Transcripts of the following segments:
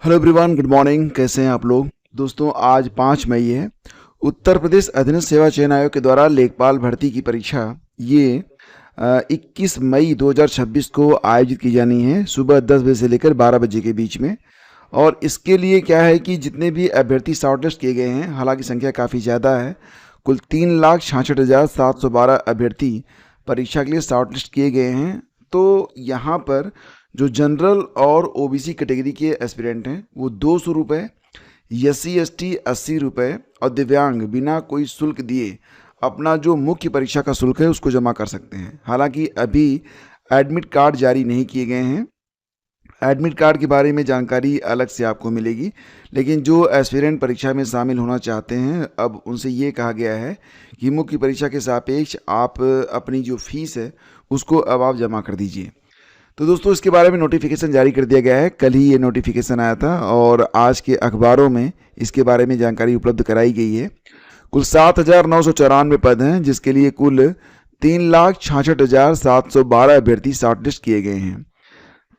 Hello everyone, good morning. कैसे हैं आप लोग? दोस्तों, आज 5 मई है। उत्तर प्रदेश अधीनस्थ सेवा चयन आयोग के द्वारा लेखपाल भर्ती की परीक्षा ये 21 मई 2026 को आयोजित की जानी है, सुबह 10 बजे से लेकर 12 बजे के बीच में। और इसके लिए क्या है कि जितने भी अभ्यर्थी शॉर्टलिस्ट किए गए हैं, हालांकि संख्या काफ़ी ज़्यादा है, कुल 3,66,712 अभ्यर्थी परीक्षा के लिए शॉर्टलिस्ट किए गए हैं। तो यहाँ पर जो जनरल और ओबीसी कैटेगरी के एस्पिरेंट हैं वो 200 रुपये, SC/ST 80 रुपये और दिव्यांग बिना कोई शुल्क दिए अपना जो मुख्य परीक्षा का शुल्क है उसको जमा कर सकते हैं। हालांकि अभी एडमिट कार्ड जारी नहीं किए गए हैं। एडमिट कार्ड के बारे में जानकारी अलग से आपको मिलेगी, लेकिन जो एस्पिरेंट परीक्षा में शामिल होना चाहते हैं अब उनसे ये कहा गया है कि मुख्य परीक्षा के सापेक्ष आप अपनी जो फीस है उसको अब आप जमा कर दीजिए। तो दोस्तों, इसके बारे में नोटिफिकेशन जारी कर दिया गया है। कल ही ये नोटिफिकेशन आया था और आज के अखबारों में इसके बारे में जानकारी उपलब्ध कराई गई है। कुल 7,994 पद हैं, जिसके लिए कुल 3,66,712 अभ्यर्थी शॉर्टलिस्ट किए गए हैं।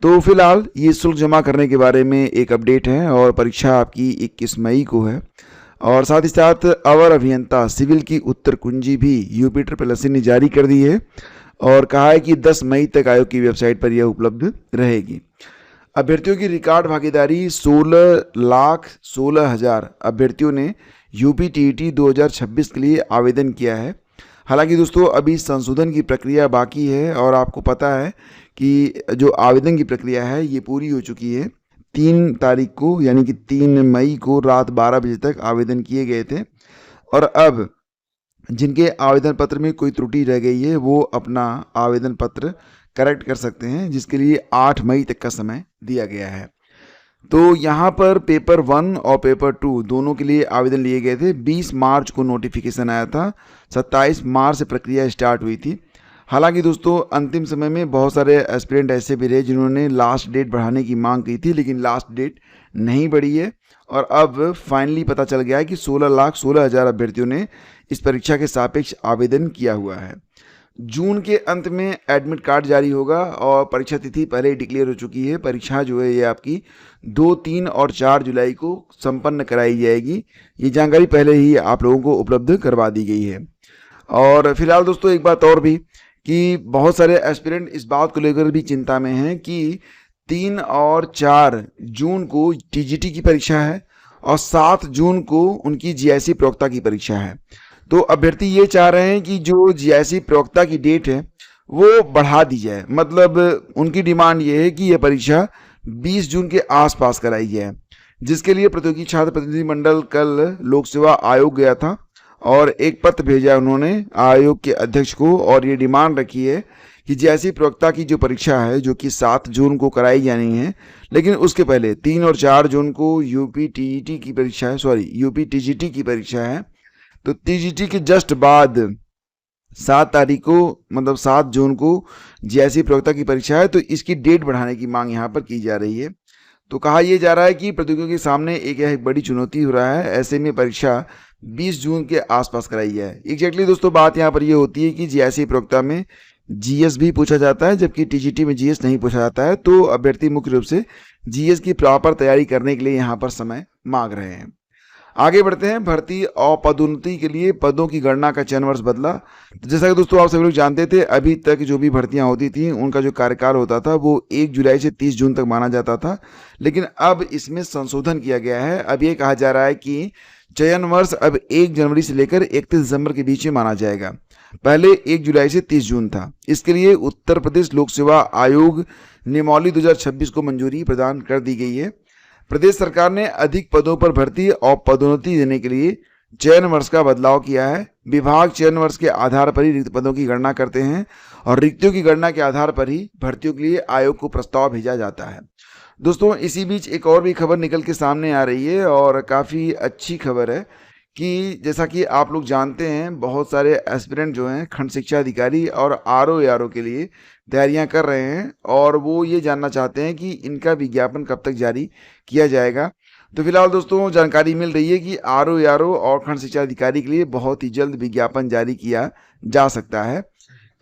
तो फिलहाल ये शुल्क जमा करने के बारे में एक अपडेट है और परीक्षा आपकी 21 मई को है। और साथ ही साथ अवर अभियंता सिविल की उत्तर कुंजी भी UP ने जारी कर दी है और कहा है कि 10 मई तक आयोग की वेबसाइट पर यह उपलब्ध रहेगी। अभ्यर्थियों की रिकॉर्ड भागीदारी 16,16,000 अभ्यर्थियों ने UP-TET 2026 के लिए आवेदन किया है। हालांकि दोस्तों, अभी संशोधन की प्रक्रिया बाकी है और आपको पता है कि जो आवेदन की प्रक्रिया है ये पूरी हो चुकी है। 3 तारीख को यानी कि 3 मई को रात 12 बजे तक आवेदन किए गए थे और अब जिनके आवेदन पत्र में कोई त्रुटि रह गई है वो अपना आवेदन पत्र करेक्ट कर सकते हैं, जिसके लिए 8 मई तक का समय दिया गया है। तो यहाँ पर पेपर 1 और पेपर 2 दोनों के लिए आवेदन लिए गए थे। 20 मार्च को नोटिफिकेशन आया था, 27 मार्च से प्रक्रिया स्टार्ट हुई थी। हालांकि दोस्तों, अंतिम समय में बहुत सारे एस्पिरेंट ऐसे भी रहे जिन्होंने लास्ट डेट बढ़ाने की मांग की थी, लेकिन लास्ट डेट नहीं बढ़ी है और अब फाइनली पता चल गया है कि 16,16,000 अभ्यर्थियों ने इस परीक्षा के सापेक्ष आवेदन किया हुआ है। जून के अंत में एडमिट कार्ड जारी होगा और परीक्षा तिथि पहले ही डिक्लेयर हो चुकी है। परीक्षा जो है ये आपकी 2, 3 और 4 जुलाई को संपन्न कराई जाएगी। ये जानकारी पहले ही आप लोगों को उपलब्ध करवा दी गई है। और फिलहाल दोस्तों, एक बात और भी कि बहुत सारे एस्पिरेंट इस बात को लेकर भी चिंता में हैं कि 3 और 4 जून को TGT की परीक्षा है और 7 जून को उनकी GIC प्रवक्ता की परीक्षा है। तो अभ्यर्थी ये चाह रहे हैं कि जो GIC प्रवक्ता की डेट है वो बढ़ा दी जाए। मतलब उनकी डिमांड ये है कि यह परीक्षा 20 जून के आसपास कराई जाए, जिसके लिए प्रतियोगी छात्र प्रतिनिधि मंडल कल लोक सेवा आयोग गया था और एक पत्र भेजा उन्होंने आयोग के अध्यक्ष को और ये डिमांड रखी है कि GIC प्रवक्ता की जो परीक्षा है जो कि 7 जून को कराई जानी है, लेकिन उसके पहले 3 और 4 जून को UP-TET की परीक्षा है, UP-TGT की परीक्षा है। तो TGT के जस्ट बाद 7 तारीख को मतलब 7 जून को GIC प्रवक्ता की परीक्षा है। तो इसकी डेट बढ़ाने की मांग यहाँ पर की जा रही है। तो कहा यह जा रहा है कि प्रतियोगियों के सामने एक बड़ी चुनौती हो रहा है, ऐसे में परीक्षा 20 जून के आसपास कराई जाए। एग्जैक्टली दोस्तों, बात यहाँ पर यह होती है कि GIC प्रवक्ता में GS भी पूछा जाता है, जबकि TGT में GS नहीं पूछा जाता है। तो अभ्यर्थी मुख्य रूप से GS की प्रॉपर तैयारी करने के लिए यहाँ पर समय मांग रहे हैं। आगे बढ़ते हैं। भर्ती और पदोन्नति के लिए पदों की गणना का चयन वर्ष बदला। तो जैसा कि दोस्तों आप सभी लोग जानते थे, अभी तक जो भी भर्तियां होती थी उनका जो कार्यकाल होता था वो 1 जुलाई से 30 जून तक माना जाता था, लेकिन अब इसमें संशोधन किया गया है। अब ये कहा जा रहा है कि चयन वर्ष अब 1 जनवरी से लेकर 31 दिसंबर के बीच में माना जाएगा। पहले 1 जुलाई से 30 जून था। इसके लिए उत्तर प्रदेश लोक सेवा आयोग नियमावली 2026 को मंजूरी प्रदान कर दी गई है। प्रदेश सरकार ने अधिक पदों पर भर्ती और पदोन्नति देने के लिए चयन वर्ष का बदलाव किया है। विभाग चयन वर्ष के आधार पर ही रिक्त पदों की गणना करते हैं और रिक्तियों की गणना के आधार पर ही भर्तियों के लिए आयोग को प्रस्ताव भेजा जाता है। दोस्तों, इसी बीच एक और भी खबर निकल के सामने आ रही है और काफ़ी अच्छी खबर है कि जैसा कि आप लोग जानते हैं, बहुत सारे एस्पिरेंट जो हैं खंड शिक्षा अधिकारी और RO ARO के लिए तैयारियां कर रहे हैं और वो ये जानना चाहते हैं कि इनका विज्ञापन कब तक जारी किया जाएगा। तो फिलहाल दोस्तों, जानकारी मिल रही है कि RO ARO और खंड शिक्षा अधिकारी के लिए बहुत ही जल्द विज्ञापन जारी किया जा सकता है।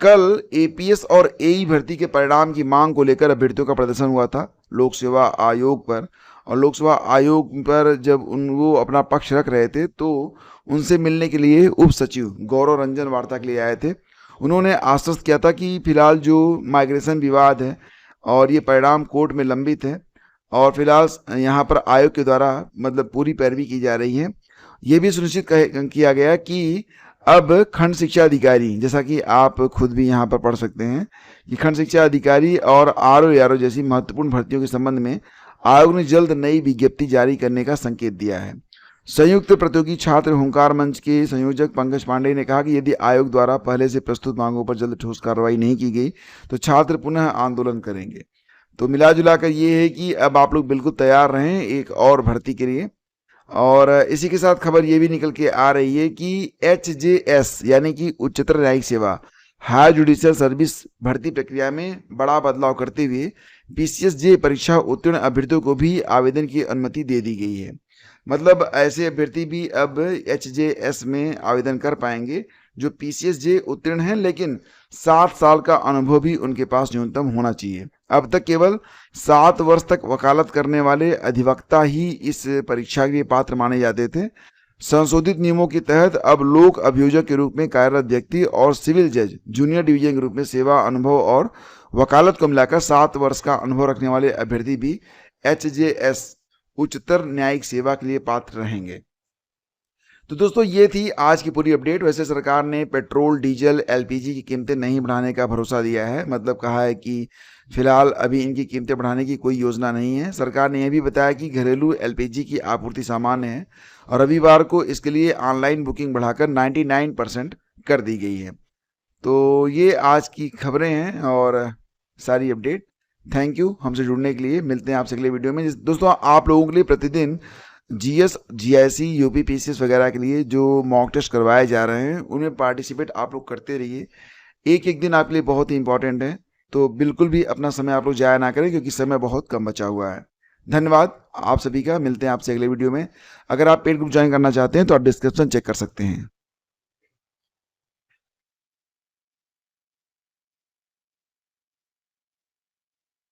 कल APS और AE भर्ती के परिणाम की मांग को लेकर अभ्यर्थियों का प्रदर्शन हुआ था लोक सेवा आयोग पर और लोकसभा आयोग पर जब वो अपना पक्ष रख रहे थे तो उनसे मिलने के लिए उप सचिव गौरव रंजन वार्ता के लिए आए थे। उन्होंने आश्वस्त किया था कि फिलहाल जो माइग्रेशन विवाद है और ये परिणाम कोर्ट में लंबित है और फिलहाल यहाँ पर आयोग के द्वारा मतलब पूरी पैरवी की जा रही है। ये भी सुनिश्चित किया गया कि अब खंड शिक्षा अधिकारी, जैसा कि आप खुद भी यहाँ पर पढ़ सकते हैं कि खंड शिक्षा अधिकारी और आरओ जैसी महत्वपूर्ण भर्तियों के संबंध में आयोग ने जल्द नई विज्ञप्ति जारी करने का संकेत दिया है। संयुक्त प्रतियोगी छात्र हुंकार मंच के संयोजक पंकज पांडे ने कहा कि यदि आयोग द्वारा पहले से प्रस्तुत मांगों पर जल्द ठोस कार्रवाई नहीं की गई तो छात्र पुनः आंदोलन करेंगे। तो मिला जुला कर ये है कि अब आप लोग बिल्कुल तैयार रहें एक और भर्ती के लिए। और इसी के साथ खबर ये भी निकल के आ रही है कि HJS यानी कि उच्चतर न्यायिक सेवा हायर जुडिशियल सर्विस भर्ती प्रक्रिया में बड़ा बदलाव करते हुए PCSJ परीक्षा उत्तीर्ण अभ्यर्थियों को भी आवेदन की अनुमति दे दी गई है। मतलब ऐसे अभ्यर्थी भी अब HJS में आवेदन कर पाएंगे जो PCSJ उत्तीर्ण हैं लेकिन 7 साल का अनुभव भी उनके पास न्यूनतम होना चाहिए। अब तक केवल 7 वर्ष तक वकालत करने वाले अधिवक्ता ही इस परीक्षा के लिए पात्र माने जाते थे। संशोधित नियमों के तहत अब लोक अभियोजक के रूप में कार्यरत व्यक्ति और सिविल जज जूनियर डिवीजन के रूप में सेवा अनुभव और वकालत को मिलाकर 7 वर्ष का अनुभव रखने वाले अभ्यर्थी भी HJS उच्चतर न्यायिक सेवा के लिए पात्र रहेंगे। तो दोस्तों ये थी आज की पूरी अपडेट। वैसे सरकार ने पेट्रोल, डीजल, LPG की कीमतें नहीं बढ़ाने का भरोसा दिया है। मतलब कहा है कि फिलहाल अभी इनकी कीमतें बढ़ाने की कोई योजना नहीं है। सरकार ने यह भी बताया कि घरेलू LPG की आपूर्ति सामान्य है और रविवार को इसके लिए ऑनलाइन बुकिंग बढ़ाकर 99% कर दी गई है। तो ये आज की खबरें हैं और सारी अपडेट। थैंक यू हमसे जुड़ने के लिए। मिलते हैं आपसे अगले वीडियो में। दोस्तों आप लोगों के लिए प्रतिदिन GS, GIC, UP PCS वगैरह के लिए जो मॉक टेस्ट करवाए जा रहे हैं उनमें पार्टिसिपेट आप लोग करते रहिए। एक एक दिन आपके लिए बहुत ही इंपॉर्टेंट है, तो बिल्कुल भी अपना समय आप लोग जाया ना करें क्योंकि समय बहुत कम बचा हुआ है। धन्यवाद आप सभी का। मिलते हैं आपसे अगले वीडियो में। अगर आप पेड ग्रुप ज्वाइन करना चाहते हैं तो आप डिस्क्रिप्शन चेक कर सकते हैं।